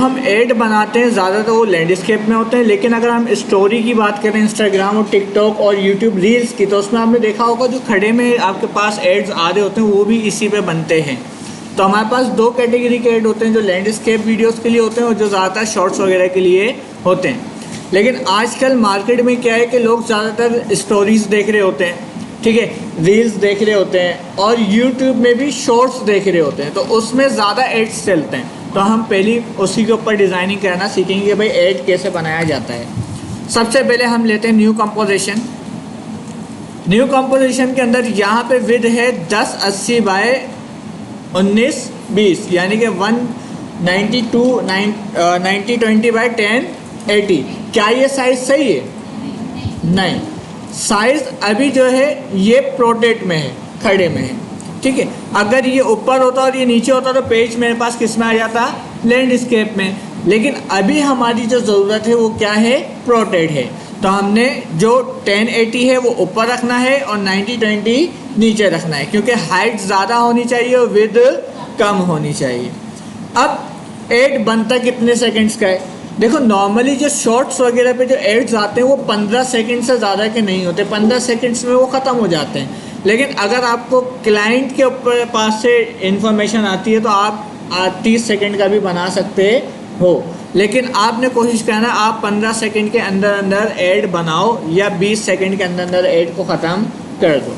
हम ऐड बनाते हैं ज़्यादातर वो लैंडस्केप में होते हैं, लेकिन अगर हम स्टोरी की बात करें इंस्टाग्राम और टिकटॉक और यूट्यूब रील्स की, तो उसमें आपने देखा होगा जो खड़े में आपके पास एड्स आ रहे होते हैं वो भी इसी पे बनते हैं। तो हमारे पास दो कैटेगरी के ऐड होते हैं, जो लैंडस्केप वीडियोस के लिए होते हैं और जो ज़्यादातर शॉर्ट्स वगैरह के लिए होते हैं। लेकिन आजकल मार्केट में क्या है कि लोग ज़्यादातर स्टोरीज़ देख रहे होते हैं, ठीक है, रील्स देख रहे होते हैं और यूट्यूब में भी शॉर्ट्स देख रहे होते हैं, तो उसमें ज़्यादा एड्स चलते हैं। तो हम पहले उसी के ऊपर डिज़ाइनिंग करना सीखेंगे कि भाई ऐड कैसे बनाया जाता है। सबसे पहले हम लेते हैं न्यू कंपोजिशन। न्यू कंपोजिशन के अंदर यहाँ पे विड है 1080 बाय 1920, यानी कि 192 9020 बाय 1080। क्या ये साइज़ सही है? नहीं, साइज़ अभी जो है ये प्रोटेट में है, खड़े में है, ठीक है। अगर ये ऊपर होता और ये नीचे होता तो पेज मेरे पास किस में आ जाता? लैंडस्केप में। लेकिन अभी हमारी जो ज़रूरत है वो क्या है? प्रोटेट है। तो हमने जो 1080 है वो ऊपर रखना है और 9020 नीचे रखना है, क्योंकि हाइट ज़्यादा होनी चाहिए और विड्थ कम होनी चाहिए। अब ऐड बनता कितने सेकंड्स का है? देखो, नॉर्मली जो शॉर्ट्स वगैरह पे जो एड्स आते हैं वो 15 सेकंड से ज़्यादा के नहीं होते, 15 सेकंड्स में वो ख़त्म हो जाते हैं। लेकिन अगर आपको क्लाइंट के ऊपर पास से इंफॉर्मेशन आती है तो आप 30 सेकंड का भी बना सकते हो, लेकिन आपने कोशिश करना आप 15 सेकंड के अंदर अंदर ऐड बनाओ या 20 सेकंड के अंदर अंदर ऐड को ख़त्म कर दो।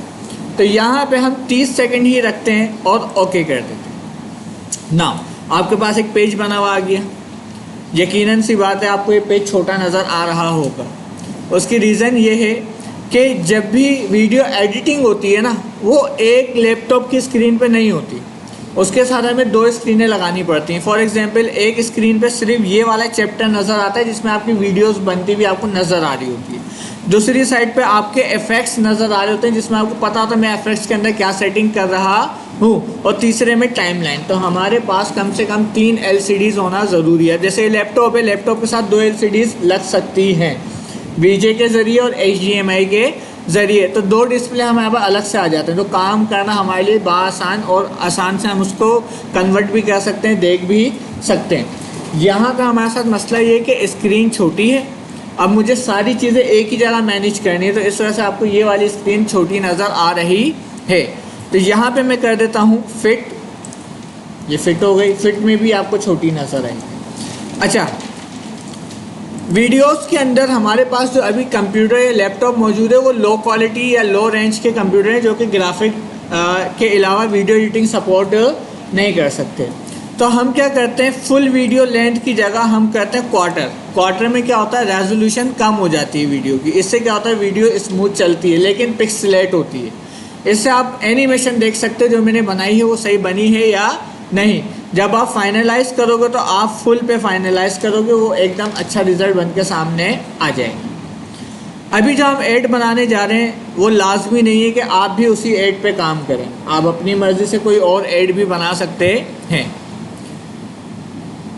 तो यहाँ पे हम 30 सेकंड ही रखते हैं और ओके कर देते हैं। नाउ आपके पास एक पेज बना हुआ आ गया। यकीनन सी बात है आपको ये पेज छोटा नज़र आ रहा होगा। उसकी रीज़न ये है कि जब भी वीडियो एडिटिंग होती है ना, वो एक लैपटॉप की स्क्रीन पे नहीं होती, उसके साथ हमें दो स्क्रीनें लगानी पड़ती हैं। फॉर एग्जांपल, एक स्क्रीन पे सिर्फ ये वाला चैप्टर नज़र आता है जिसमें आपकी वीडियोस बनती हुई आपको नज़र आ रही होती है, दूसरी साइड पे आपके इफ़ेक्ट्स नज़र आ रहे होते हैं जिसमें आपको पता होता है मैं इफ़ेक्ट्स के अंदर क्या सेटिंग कर रहा हूँ, और तीसरे में टाइमलाइन। तो हमारे पास कम से कम 3 LCDs होना ज़रूरी है। जैसे लैपटॉप है, लैपटॉप के साथ 2 LCDs लग सकती हैं VGA के ज़रिए और HDMI के ज़रिए। तो 2 डिस्प्ले हमारे पास अलग से आ जाते हैं, तो काम करना हमारे लिए आसान और आसान से हम उसको कन्वर्ट भी कर सकते हैं, देख भी सकते हैं। यहाँ का हमारे साथ मसला ये है कि स्क्रीन छोटी है। अब मुझे सारी चीज़ें एक ही जगह मैनेज करनी है, तो इस वजह से आपको ये वाली स्क्रीन छोटी नज़र आ रही है। तो यहाँ पे मैं कर देता हूँ फिट, ये फिट हो गई। फिट में भी आपको छोटी नज़र आएगी। अच्छा, वीडियोस के अंदर हमारे पास जो अभी कंप्यूटर या लैपटॉप मौजूद है वो लो क्वालिटी या लो रेंज के कंप्यूटर हैं, जो कि ग्राफिक के अलावा वीडियो एडिटिंग सपोर्ट नहीं कर सकते। तो हम क्या करते हैं, फुल वीडियो लेंथ की जगह हम करते हैं क्वार्टर में क्या होता है, रेजोल्यूशन कम हो जाती है वीडियो की। इससे क्या होता है, वीडियो स्मूथ चलती है लेकिन पिक्सेलेट होती है। इससे आप एनिमेशन देख सकते हो जो मैंने बनाई है वो सही बनी है या नहीं। जब आप फाइनलाइज करोगे तो आप फुल पे फाइनलाइज करोगे, वो एकदम अच्छा रिजल्ट बन के सामने आ जाएगा। अभी जो हम ऐड बनाने जा रहे हैं वो लाजमी नहीं है कि आप भी उसी ऐड पे काम करें, आप अपनी मर्ज़ी से कोई और ऐड भी बना सकते हैं।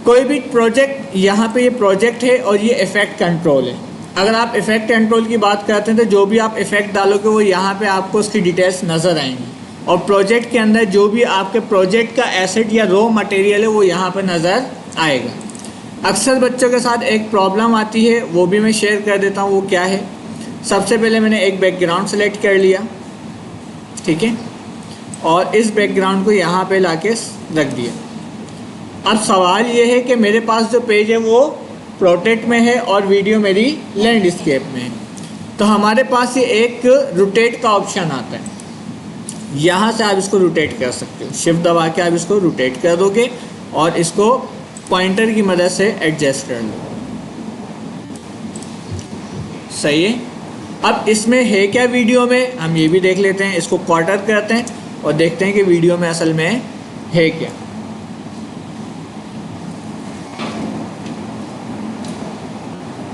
कोई भी प्रोजेक्ट, यहाँ पे ये प्रोजेक्ट है और ये इफ़ेक्ट कंट्रोल है। अगर आप इफ़ेक्ट कंट्रोल की बात करते हैं तो जो भी आप इफ़ेक्ट डालोगे वो यहाँ पे आपको उसकी डिटेल्स नज़र आएंगी, और प्रोजेक्ट के अंदर जो भी आपके प्रोजेक्ट का एसेट या रॉ मटेरियल है वो यहाँ पर नज़र आएगा। अक्सर बच्चों के साथ एक प्रॉब्लम आती है, वो भी मैं शेयर कर देता हूँ। वो क्या है, सबसे पहले मैंने एक बैकग्राउंड सेलेक्ट कर लिया, ठीक है, और इस बैकग्राउंड को यहाँ पे लाके रख दिया। अब सवाल ये है कि मेरे पास जो पेज है वो प्रोटेक्ट में है और वीडियो मेरी लैंडस्केप में है। तो हमारे पास ये एक रोटेट का ऑप्शन आता है, यहाँ से आप इसको रोटेट कर सकते हो। शिफ्ट दबा के आप इसको रोटेट कर दोगे और इसको पॉइंटर की मदद से एडजस्ट कर लो। सही है। अब इसमें है क्या वीडियो में, हम ये भी देख लेते हैं। इसको क्वार्टर करते हैं और देखते हैं कि वीडियो में असल में है क्या।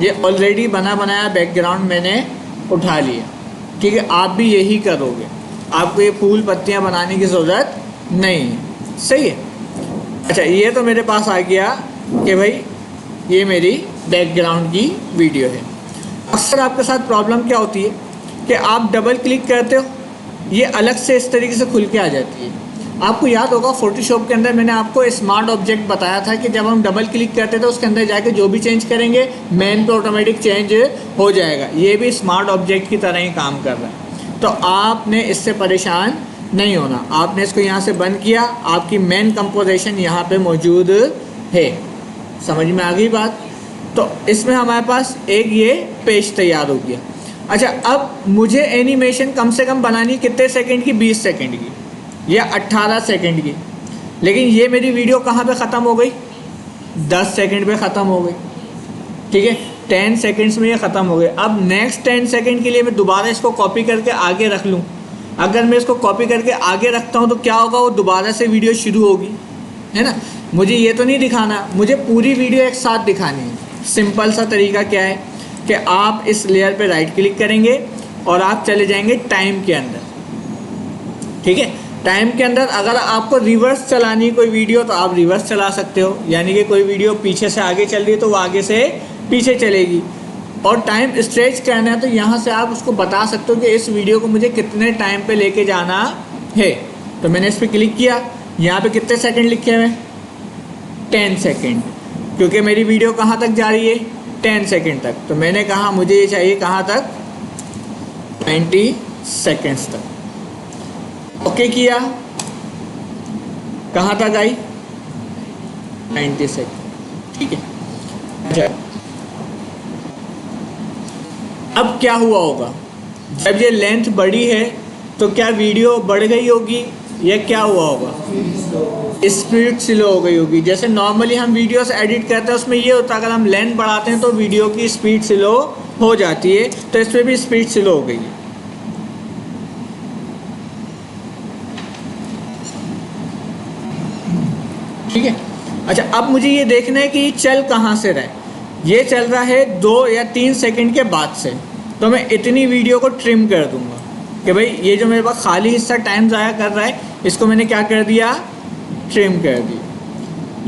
ये ऑलरेडी बना बनाया बैकग्राउंड मैंने उठा लिया, ठीक है। आप भी यही करोगे, आपको ये फूल पत्तियां बनाने की ज़रूरत नहीं है, सही है। अच्छा, ये तो मेरे पास आ गया कि भाई ये मेरी बैकग्राउंड की वीडियो है। अक्सर आपके साथ प्रॉब्लम क्या होती है कि आप डबल क्लिक करते हो, ये अलग से इस तरीके से खुल के आ जाती है। आपको याद होगा फोटोशॉप के अंदर मैंने आपको स्मार्ट ऑब्जेक्ट बताया था कि जब हम डबल क्लिक करते थे उसके अंदर जाके जो भी चेंज करेंगे मेन पे ऑटोमेटिक चेंज हो जाएगा। ये भी स्मार्ट ऑब्जेक्ट की तरह ही काम कर रहा है। तो आपने इससे परेशान नहीं होना, आपने इसको यहाँ से बंद किया, आपकी मेन कंपोजिशन यहाँ पे मौजूद है। समझ में आ गई बात? तो इसमें हमारे पास एक ये पेज तैयार हो गया। अच्छा, अब मुझे एनिमेशन कम से कम बनानी कितने सेकंड की? 20 सेकंड की या 18 सेकंड की। लेकिन ये मेरी वीडियो कहाँ पे ख़त्म हो गई? 10 सेकंड पे ख़त्म हो गई। ठीक है, 10 सेकंड्स में ये ख़त्म हो गई। अब नेक्स्ट 10 सेकंड के लिए मैं दोबारा इसको कॉपी करके आगे रख लूँ। अगर मैं इसको कॉपी करके आगे रखता हूँ तो क्या होगा? वो दोबारा से वीडियो शुरू होगी, है ना। मुझे ये तो नहीं दिखाना, मुझे पूरी वीडियो एक साथ दिखानी है। सिंपल सा तरीका क्या है कि आप इस लेयर पे राइट क्लिक करेंगे और आप चले जाएंगे टाइम के अंदर। ठीक है, टाइम के अंदर अगर आपको रिवर्स चलानी है कोई वीडियो तो आप रिवर्स चला सकते हो, यानी कि कोई वीडियो पीछे से आगे चल रही है तो वो आगे से पीछे चलेगी। और टाइम स्ट्रेच करना है तो यहाँ से आप उसको बता सकते हो कि इस वीडियो को मुझे कितने टाइम पे लेके जाना है। तो मैंने इस पर क्लिक किया, यहाँ पे कितने सेकंड लिखे हुए? 10 सेकंड, क्योंकि मेरी वीडियो कहाँ तक जा रही है? 10 सेकंड तक। तो मैंने कहा मुझे ये चाहिए कहाँ तक? 20 सेकंड्स तक। ओके किया, कहाँ तक आई? 90 सेकंड। ठीक है। अच्छा, अब क्या हुआ होगा? जब ये लेंथ बढ़ी है तो क्या वीडियो बढ़ गई होगी या क्या हुआ होगा? स्पीड स्लो हो गई होगी। जैसे नॉर्मली हम वीडियोस एडिट करते हैं उसमें ये होता है अगर हम लेंथ बढ़ाते हैं तो वीडियो की स्पीड स्लो हो जाती है, तो इसमें भी स्पीड स्लो हो गई है। ठीक है। अच्छा, अब मुझे ये देखना है कि ये चल कहाँ से रहा है। ये चल रहा है 2 या 3 सेकंड के बाद से, तो मैं इतनी वीडियो को ट्रिम कर दूंगा कि भाई ये जो मेरे पास खाली हिस्सा टाइम ज़ाया कर रहा है इसको मैंने क्या कर दिया? ट्रिम कर दिया।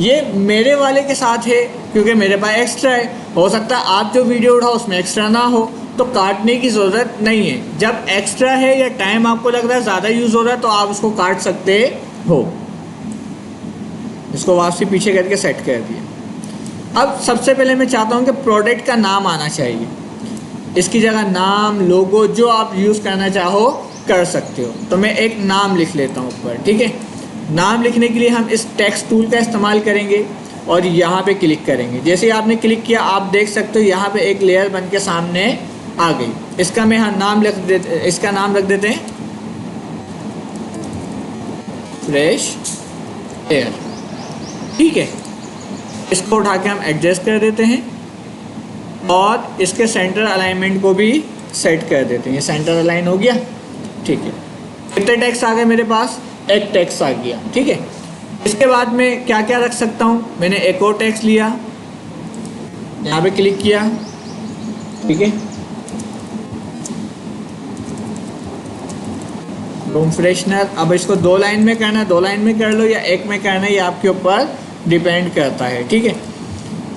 ये मेरे वाले के साथ है क्योंकि मेरे पास एक्स्ट्रा है। हो सकता है आप जो वीडियो उठाओ उसमें एक्स्ट्रा ना हो, तो काटने की ज़रूरत नहीं है। जब एक्स्ट्रा है या टाइम आपको लग रहा है ज़्यादा यूज़ हो रहा है तो आप उसको काट सकते हो। इसको वापसी पीछे करके सेट कर दिया। अब सबसे पहले मैं चाहता हूँ कि प्रोडक्ट का नाम आना चाहिए। इसकी जगह नाम, लोगो जो आप यूज़ करना चाहो कर सकते हो। तो मैं एक नाम लिख लेता हूँ ऊपर। ठीक है, नाम लिखने के लिए हम इस टेक्स्ट टूल का इस्तेमाल करेंगे और यहाँ पे क्लिक करेंगे। जैसे ही आपने क्लिक किया आप देख सकते हो यहाँ पे एक लेयर बन के सामने आ गई। इसका मैं यहाँ नाम इसका नाम रख देते हैं फ्रेश एयर। ठीक है, इसको उठा के हम एडजस्ट कर देते हैं और इसके सेंटर अलाइनमेंट को भी सेट कर देते हैं। ये सेंटर अलाइन हो गया। ठीक है, कितने टेक्स्ट आ गए मेरे पास? एक टेक्स्ट आ गया। ठीक है, इसके बाद में क्या क्या रख सकता हूँ? मैंने एक और टेक्स्ट लिया, यहाँ पे क्लिक किया। ठीक है, रूम फ्रेशनर। अब इसको 2 लाइन में करना है, 2 लाइन में कर लो या 1 में करना है, ये आपके ऊपर डिपेंड करता है। ठीक है,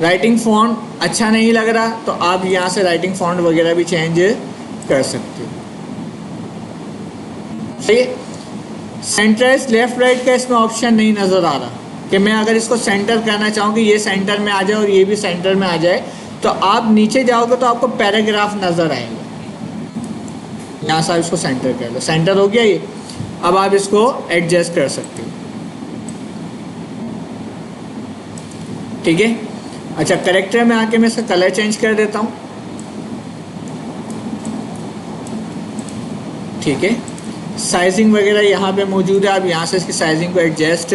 राइटिंग फॉन्ट अच्छा नहीं लग रहा तो आप यहाँ से राइटिंग फॉन्ट वगैरह भी चेंज कर सकते हो। सही है। सेंटराइज लेफ्ट राइट का इसमें ऑप्शन नहीं नज़र आ रहा कि मैं अगर इसको सेंटर करना चाहूँ कि ये सेंटर में आ जाए और ये भी सेंटर में आ जाए, तो आप नीचे जाओगे तो आपको पैराग्राफ नज़र आएंगे। यहाँ से आप इसको सेंटर कर लो, सेंटर हो गया ये। अब आप इसको एडजस्ट कर सकते हो। ठीक है। अच्छा, करेक्टर में आके मैं इसका कलर चेंज कर देता हूँ। ठीक है, साइजिंग वगैरह यहाँ पे मौजूद है, आप यहाँ से इसकी साइजिंग को एडजस्ट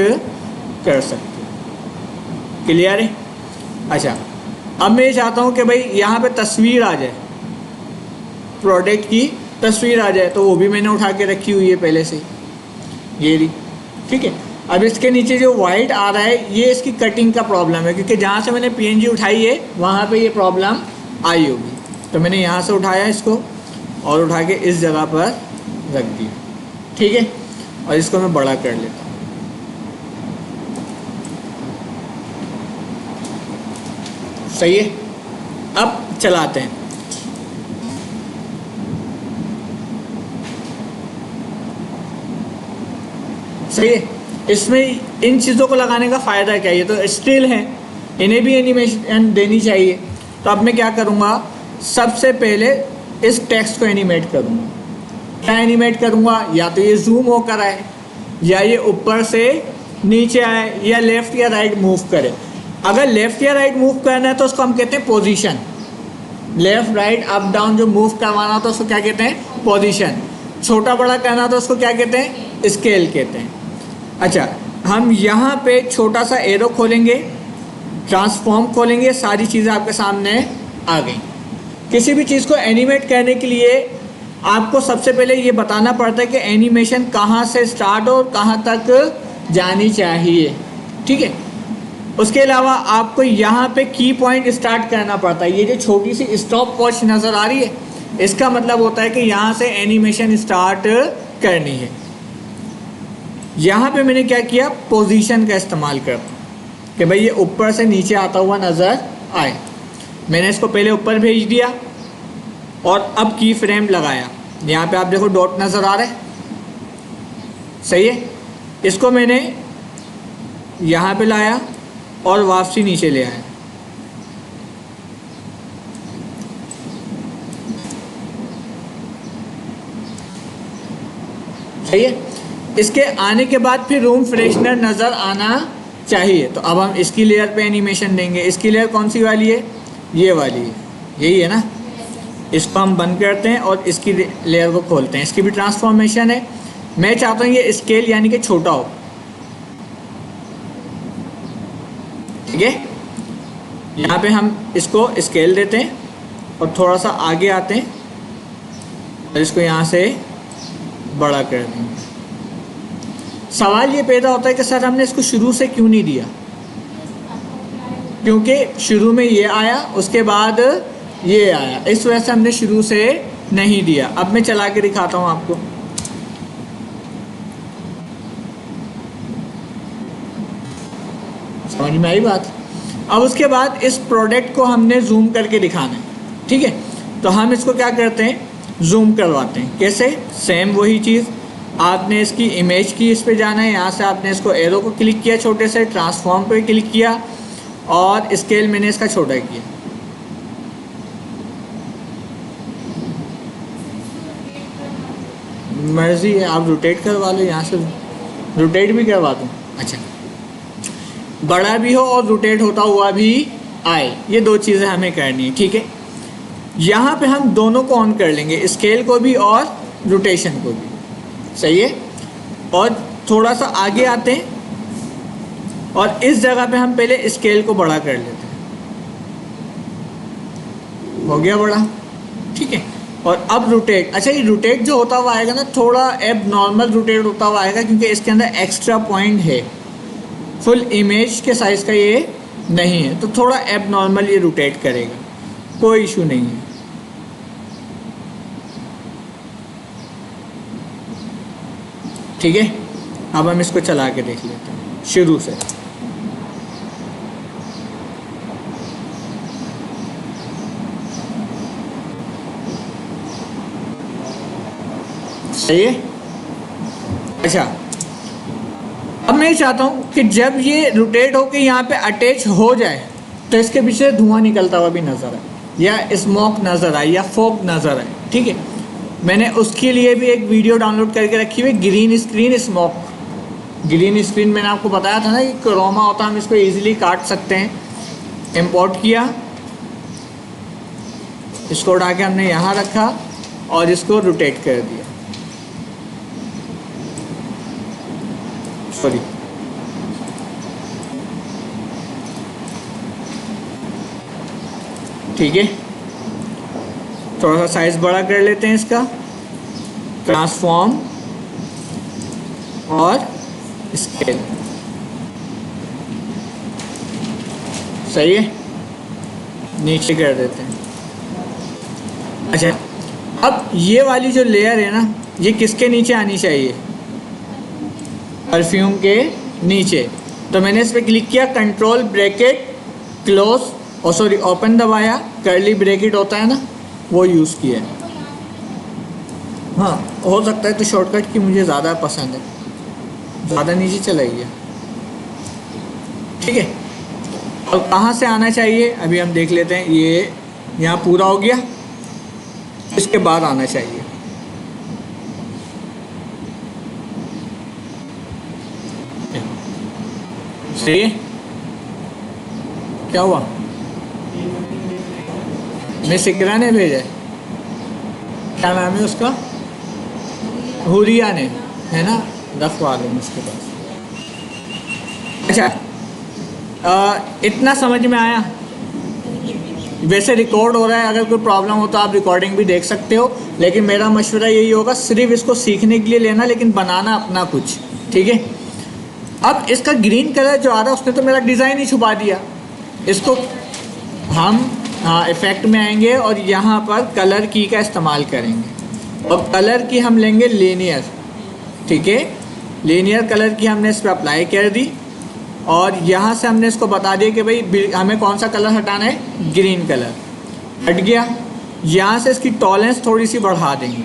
कर सकते हो। क्लियर है। अच्छा, अब मैं ये चाहता हूँ कि भाई यहाँ पे तस्वीर आ जाए, प्रोडक्ट की तस्वीर आ जाए, तो वो भी मैंने उठा के रखी हुई है पहले से, ये रही। ठीक है, अब इसके नीचे जो वाइट आ रहा है ये इसकी कटिंग का प्रॉब्लम है, क्योंकि जहाँ से मैंने पीएनजी उठाई है वहाँ पे ये प्रॉब्लम आई होगी। तो मैंने यहाँ से उठाया इसको और उठा के इस जगह पर रख दिया। ठीक है, और इसको मैं बड़ा कर लेता हूँ। सही है। अब चलाते हैं। सही है। इसमें इन चीज़ों को लगाने का फ़ायदा क्या है, ये तो स्टिल है, इन्हें भी एनिमेशन देनी चाहिए। तो अब मैं क्या करूँगा, सबसे पहले इस टेक्स्ट को एनिमेट करूँगा। क्या एनिमेट करूँगा, या तो ये जूम होकर आए, या ये ऊपर से नीचे आए, या लेफ़्ट या राइट मूव करे। अगर लेफ़्ट या राइट मूव करना है तो उसको हम कहते हैं position. Left right up down जो मूव करवाना तो उसको क्या कहते हैं, पोजीशन। छोटा बड़ा करना तो उसको क्या कहते हैं, स्केल कहते हैं। अच्छा, हम यहाँ पे छोटा सा एरो खोलेंगे, ट्रांसफॉर्म खोलेंगे, सारी चीज़ें आपके सामने आ गई। किसी भी चीज़ को एनिमेट करने के लिए आपको सबसे पहले ये बताना पड़ता है कि एनिमेशन कहाँ से स्टार्ट और कहाँ तक जानी चाहिए, ठीक है। उसके अलावा आपको यहाँ पे की पॉइंट स्टार्ट करना पड़ता है। ये जो छोटी सी स्टॉप वॉच नज़र आ रही है, इसका मतलब होता है कि यहाँ से एनिमेशन स्टार्ट करनी है। यहाँ पे मैंने क्या किया, पोजीशन का इस्तेमाल कर कि भाई ये ऊपर से नीचे आता हुआ नज़र आए। मैंने इसको पहले ऊपर भेज दिया और अब की फ्रेम लगाया। यहाँ पे आप देखो डॉट नज़र आ रहा है, सही है। इसको मैंने यहाँ पे लाया और वापसी नीचे ले आया। सही है। इसके आने के बाद फिर रूम फ्रेशनर नज़र आना चाहिए। तो अब हम इसकी लेयर पे एनिमेशन देंगे। इसकी लेयर कौन सी वाली है, ये वाली है, यही है ना। इसको हम बंद करते हैं और इसकी लेयर को खोलते हैं। इसकी भी ट्रांसफॉर्मेशन है। मैं चाहता हूँ ये स्केल यानी कि छोटा हो, ठीक है। यहाँ पे हम इसको स्केल देते हैं और थोड़ा सा आगे आते हैं और इसको यहाँ से बड़ा कर देंगे। सवाल ये पैदा होता है कि सर हमने इसको शुरू से क्यों नहीं दिया, क्योंकि शुरू में ये आया, उसके बाद ये आया, इस वजह से हमने शुरू से नहीं दिया। अब मैं चला के दिखाता हूँ आपको। समझ में आई बात। अब उसके बाद इस प्रोडक्ट को हमने जूम करके दिखाना है, ठीक है। तो हम इसको क्या करते हैं, जूम करवाते हैं। कैसे, सेम वही चीज़, आपने इसकी इमेज की, इस पे जाना है, यहाँ से आपने इसको एरो को क्लिक किया, छोटे से ट्रांसफॉर्म पे क्लिक किया और स्केल मैंने इसका छोटा किया। मर्जी है, आप रोटेट करवा लो, यहाँ से रोटेट भी करवा दूँ। अच्छा, बड़ा भी हो और रोटेट होता हुआ भी आए, ये दो चीज़ें हमें करनी है, ठीक है। यहाँ पे हम दोनों को ऑन कर लेंगे, स्केल को भी और रोटेशन को भी, सही है। और थोड़ा सा आगे आते हैं और इस जगह पे हम पहले स्केल को बड़ा कर लेते हैं। हो गया बड़ा, ठीक है। और अब रोटेट, अच्छा ये रोटेट जो होता हुआ आएगा ना, थोड़ा एब नॉर्मल रोटेट होता हुआ आएगा, क्योंकि इसके अंदर एक्स्ट्रा पॉइंट है, फुल इमेज के साइज़ का ये नहीं है, तो थोड़ा एब नॉर्मल ये रोटेट करेगा, कोई इशू नहीं है। ठीक है, अब हम इसको चला के देख लेते हैं शुरू से। सही है। अच्छा, अब मैं चाहता हूँ कि जब ये रोटेट होके यहाँ पे अटैच हो जाए तो इसके पीछे धुआं निकलता हुआ भी नज़र आए, या स्मोक नज़र आए, या फोक नज़र आए, ठीक है। मैंने उसके लिए भी एक वीडियो डाउनलोड करके रखी हुई, green screen smoke. Green screen मैंने आपको बताया था ना कि क्रोमा होता है, हम इसको इजीली काट सकते हैं। इंपोर्ट किया, इसको उठा के हमने यहाँ रखा और इसको रोटेट कर दिया। सॉरी, ठीक है। थोड़ा सा साइज बड़ा कर लेते हैं इसका, ट्रांसफॉर्म और स्केल, सही है। नीचे कर देते हैं। अच्छा, अब ये वाली जो लेयर है ना, ये किसके नीचे आनी चाहिए, परफ्यूम के नीचे। तो मैंने इस पर क्लिक किया, कंट्रोल ब्रैकेट क्लोज, और सॉरी ओपन दबाया, कर्ली ब्रैकेट होता है ना, वो यूज़ किया। हाँ, हो सकता है तो शॉर्टकट की मुझे ज़्यादा पसंद है, ज़्यादा नीचे चला गया, ठीक है। और कहाँ से आना चाहिए अभी हम देख लेते हैं। ये यहाँ पूरा हो गया, इसके बाद आना चाहिए। सही है, क्या हुआ? मिस इकरा ने भेजा है, क्या नाम है उसका? हुरिया ने, है ना, रखवा लो उसके पास। अच्छा, इतना समझ में आया? वैसे रिकॉर्ड हो रहा है, अगर कोई प्रॉब्लम हो तो आप रिकॉर्डिंग भी देख सकते हो, लेकिन मेरा मशवरा यही होगा सिर्फ इसको सीखने के लिए लेना, लेकिन बनाना अपना कुछ, ठीक है। अब इसका ग्रीन कलर जो आ रहा है उसने तो मेरा डिज़ाइन ही छुपा दिया। इसको हम इफेक्ट में आएंगे और यहाँ पर कलर की का इस्तेमाल करेंगे, और कलर की हम लेंगे लीनियर, ठीक है। लीनियर कलर की हमने इस पर अप्लाई कर दी, और यहाँ से हमने इसको बता दिया कि भाई हमें कौन सा कलर हटाना है, ग्रीन कलर। हट गया। यहाँ से इसकी टॉलरेंस थोड़ी सी बढ़ा देंगे,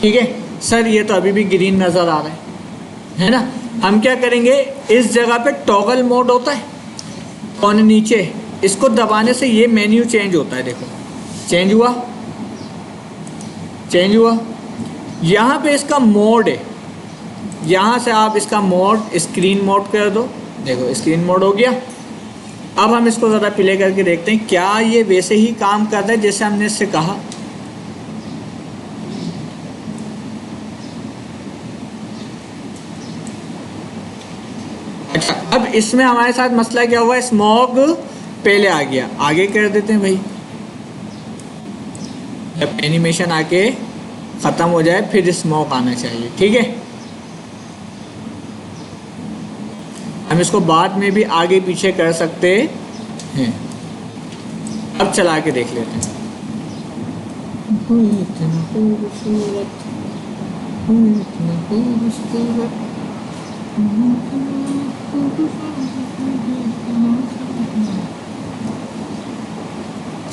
ठीक है। सर ये तो अभी भी ग्रीन नज़र आ रहा है ना। हम क्या करेंगे, इस जगह पे टॉगल मोड होता है और नीचे इसको दबाने से ये मेन्यू चेंज होता है। देखो चेंज हुआ, चेंज हुआ। यहाँ पे इसका मोड है, यहाँ से आप इसका मोड स्क्रीन मोड कर दो। देखो स्क्रीन मोड हो गया। अब हम इसको ज़रा प्ले करके देखते हैं क्या ये वैसे ही काम करता है जैसे हमने इससे कहा। अच्छा, अब इसमें हमारे साथ मसला क्या हुआ, स्मॉग पहले आ गया, आगे कर देते हैं भाई। जब एनिमेशन आके ख़त्म हो जाए फिर स्मोक आना चाहिए, ठीक है। हम इसको बाद में भी आगे पीछे कर सकते हैं। अब चला के देख लेते हैं।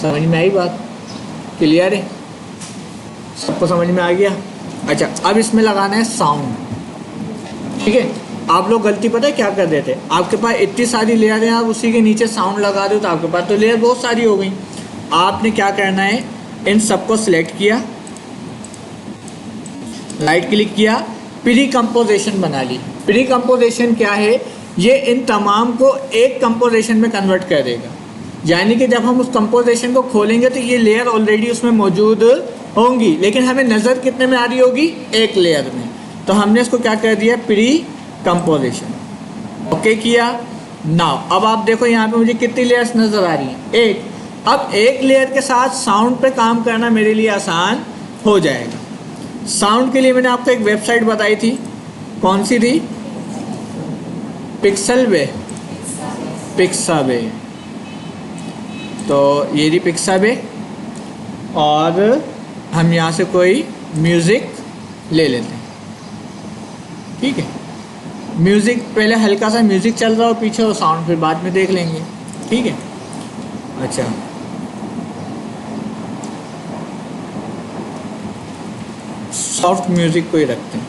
समझ में आई बात? क्लियर है? सबको समझ में आ गया? अच्छा, अब इसमें लगाना है साउंड, ठीक है। आप लोग गलती पता है क्या कर देते, आपके पास इतनी सारी लेयर हैं, आप उसी के नीचे साउंड लगा दो तो आपके पास तो लेयर बहुत सारी हो गई। आपने क्या करना है, इन सबको सिलेक्ट किया, राइट क्लिक किया, प्री कंपोजिशन बना ली। प्री कंपोजिशन क्या है, ये इन तमाम को एक कंपोजिशन में कन्वर्ट कर देगा। यानी कि जब हम उस कंपोजिशन को खोलेंगे तो ये लेयर ऑलरेडी उसमें मौजूद होंगी, लेकिन हमें नज़र कितने में आ रही होगी, एक लेयर में। तो हमने इसको क्या कर दिया, प्री कंपोजिशन, ओके किया। नाउ अब आप देखो यहाँ पे मुझे कितनी लेयर्स नज़र आ रही हैं, एक। अब एक लेयर के साथ साउंड पे काम करना मेरे लिए आसान हो जाएगा। साउंड के लिए मैंने आपको एक वेबसाइट बताई थी, कौन सी थी, पिक्सलवे, पिक्साबे। तो ये रही पिक्साबे, और हम यहाँ से कोई म्यूज़िक ले लेते हैं, ठीक है। म्यूज़िक पहले हल्का सा म्यूज़िक चल रहा हो पीछे, और साउंड फिर बाद में देख लेंगे, ठीक है। अच्छा, सॉफ्ट म्यूज़िक को ही रखते हैं।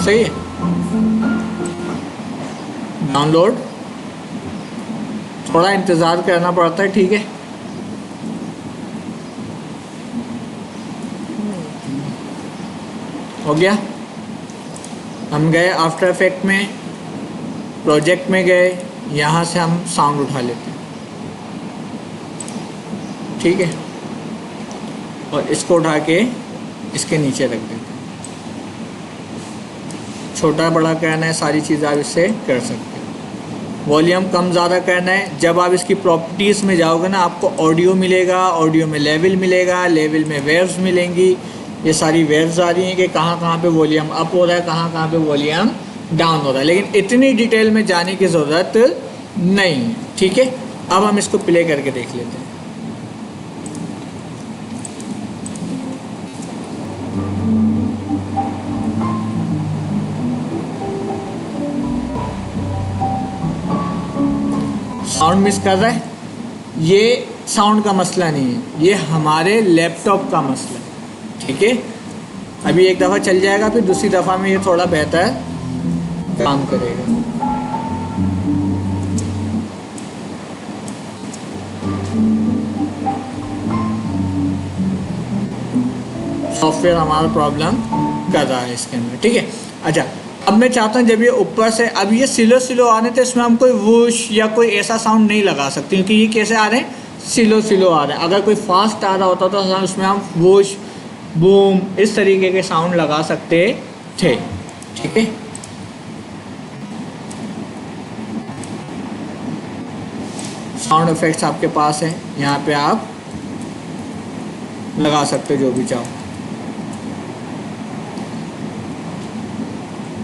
सही है, डाउनलोड थोड़ा इंतज़ार करना पड़ता है, ठीक है। हो गया। हम गए आफ्टर इफेक्ट में, प्रोजेक्ट में गए, यहाँ से हम साउंड उठा लेते हैं, ठीक है, और इसको उठा के इसके नीचे रख देते हैं। छोटा बड़ा करना है, सारी चीज़ें आप इससे कर सकते हैं। वॉल्यूम कम ज़्यादा करना है, जब आप इसकी प्रॉपर्टीज़ में जाओगे ना, आपको ऑडियो मिलेगा, ऑडियो में लेवल मिलेगा, लेवल में वेव्स मिलेंगी। ये सारी वेव्स आ रही हैं कि कहाँ कहाँ पे वॉल्यूम अप हो रहा है, कहाँ कहाँ पे वॉल्यूम डाउन हो रहा है, लेकिन इतनी डिटेल में जाने की ज़रूरत नहीं है, ठीक है। अब हम इसको प्ले करके देख लेते हैं। साउंड मिस कर रहा है, ये साउंड का मसला नहीं है, ये हमारे लैपटॉप का मसला है। ठीक है, अभी एक दफ़ा चल जाएगा, फिर दूसरी दफ़ा में ये थोड़ा बेहतर काम करेगा। सॉफ्टवेयर हमारा प्रॉब्लम कर रहा है इसके अंदर। ठीक है, अच्छा अब मैं चाहता हूँ जब ये ऊपर से, अब ये स्लो स्लो आ रहे थे, इसमें हम कोई वूश या कोई ऐसा साउंड नहीं लगा सकते, क्योंकि ये कैसे आ रहे हैं, स्लो स्लो आ रहे हैं। अगर कोई फास्ट आ रहा होता तो उसमें हम वूश, बूम, इस तरीके के साउंड लगा सकते थे। ठीक है, साउंड इफेक्ट्स आपके पास है, यहाँ पे आप लगा सकते हो जो भी चाहो,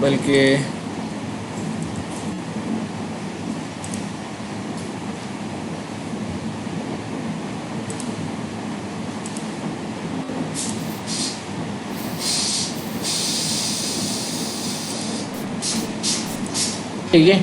बल्कि ठीक है,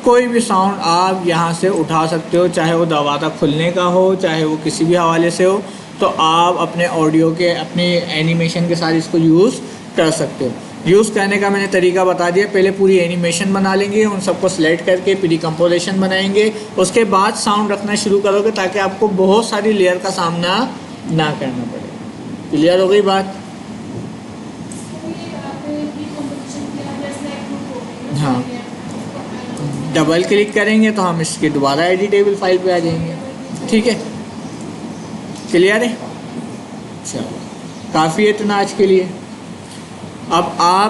कोई भी साउंड आप यहाँ से उठा सकते हो, चाहे वो दरवाज़ा खुलने का हो, चाहे वो किसी भी हवाले से हो, तो आप अपने ऑडियो के, अपने एनिमेशन के साथ इसको यूज़ कर सकते हो। यूज़ करने का मैंने तरीका बता दिया, पहले पूरी एनिमेशन बना लेंगे, उन सबको सेलेक्ट करके प्री कंपोजिशन बनाएंगे, उसके बाद साउंड रखना शुरू करोगे ताकि आपको बहुत सारी लेयर का सामना ना करना पड़े। क्लियर हो गई बात? हाँ, डबल क्लिक करेंगे तो हम इसके दोबारा एडिटेबल फाइल पे आ जाएंगे। ठीक है, क्लियर है? चलो, काफ़ी है इतना आज के लिए। अब आप